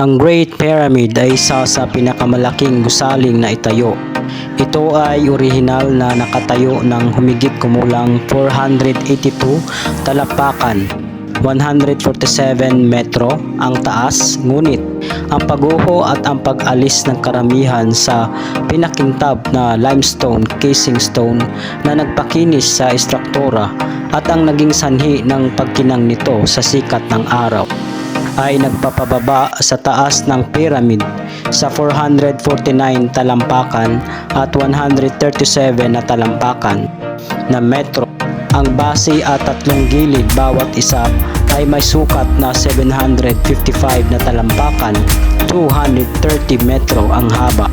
Ang Great Pyramid ay isa sa pinakamalaking gusaling na itayo. Ito ay orihinal na nakatayo ng humigit kumulang 482 talampakan, 147 metro ang taas, ngunit ang pagguho at ang pag-alis ng karamihan sa pinakintab na limestone casing stone na nagpakinis sa estruktura at ang naging sanhi ng pagkinang nito sa sikat ng araw ay nagpapababa sa taas ng pyramid sa 449 talampakan at 137 na talampakan na metro. Ang base at tatlong gilid bawat isa ay may sukat na 755 na talampakan, 230 metro ang haba.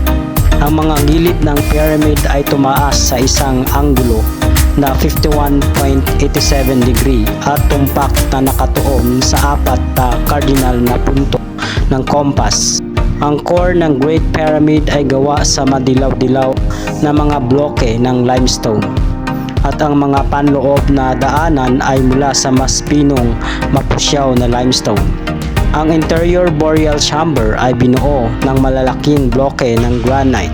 Ang mga gilid ng pyramid ay tumaas sa isang anggulo na 51.87 degree at tumpak na nakatuon sa apat na cardinal na punto ng compass. Ang core ng Great Pyramid ay gawa sa madilaw-dilaw na mga bloke ng limestone at ang mga panloob na daanan ay mula sa mas pinong mapusyaw na limestone. Ang interior burial chamber ay binuo ng malalaking bloke ng granite.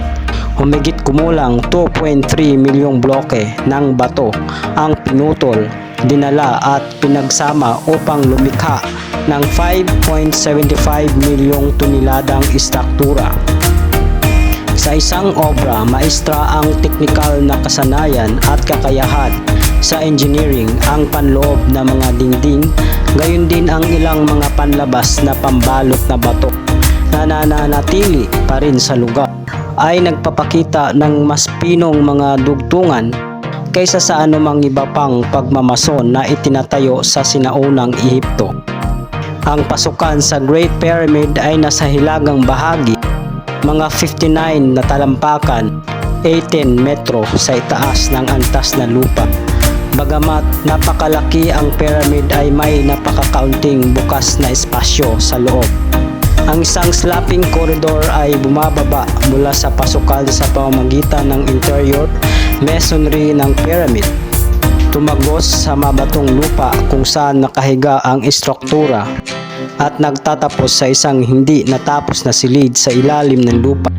Humigit kumulang 2.3 milyong bloke ng bato ang pinutol, dinala at pinagsama upang lumikha ng 5.75 milyong toniladang istruktura. Sa isang obra, maestra ang teknikal na kasanayan at kakayahan sa engineering, ang panloob na mga dingding, gayon din ang ilang mga panlabas na pambalot na bato na nananatili pa rin sa lugar ay nagpapakita ng mas pinong mga dugtungan kaysa sa anumang iba pang pagmamason na itinatayo sa sinaunang Ehipto. Ang pasukan sa Great Pyramid ay nasa hilagang bahagi, mga 59 na talampakan, 18 metro sa itaas ng antas na lupa. Bagamat napakalaki ang pyramid ay may napakakaunting bukas na espasyo sa loob. Ang isang sloping corridor ay bumababa mula sa pasukan sa pamamagitan ng interior masonry ng pyramid, tumagos sa mabatong lupa kung saan nakahiga ang estruktura at nagtatapos sa isang hindi natapos na silid sa ilalim ng lupa.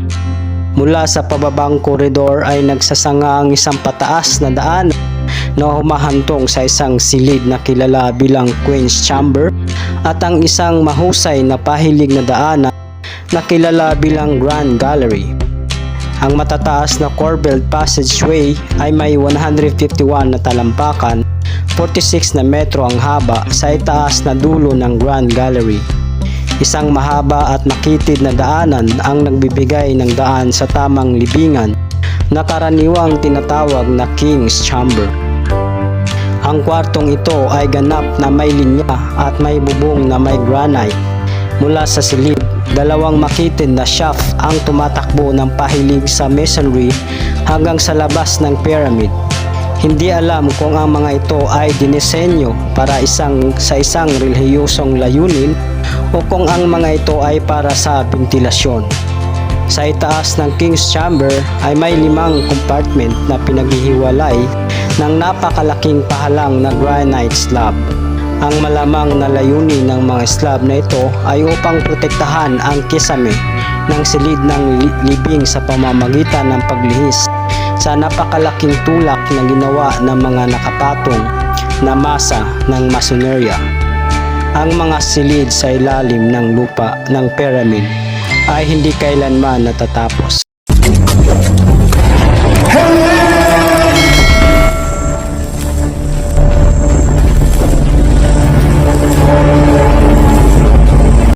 Mula sa pababang koridor ay nagsasanga ang isang pataas na daan na humahantong sa isang silid na kilala bilang Queen's Chamber at ang isang mahusay na pahilig na daanan na kilala bilang Grand Gallery. Ang matataas na corbelled passageway ay may 151 na talampakan, 46 na metro ang haba sa itaas na dulo ng Grand Gallery. Isang mahaba at makitid na daanan ang nagbibigay ng daan sa tamang libingan na karaniwang tinatawag na King's Chamber. Ang kwartong ito ay ganap na may linya at may bubong na may granite. Mula sa silid, dalawang makitid na shaft ang tumatakbo ng pahilig sa masonry hanggang sa labas ng pyramid. Hindi alam kung ang mga ito ay dinisenyo para sa isang relihiyosong layunin o kung ang mga ito ay para sa bentilasyon. Sa itaas ng King's Chamber ay may 5 compartment na pinaghihiwalay ng napakalaking pahalang na granite slab. Ang malamang na layunin ng mga slab na ito ay upang protektahan ang kisame ng silid ng libing sa pamamagitan ng paglihis sa napakalaking tulak na ginawa ng mga nakapatong na masa ng masonerya. Ang mga silid sa ilalim ng lupa ng pyramid ay hindi kailanman natatapos.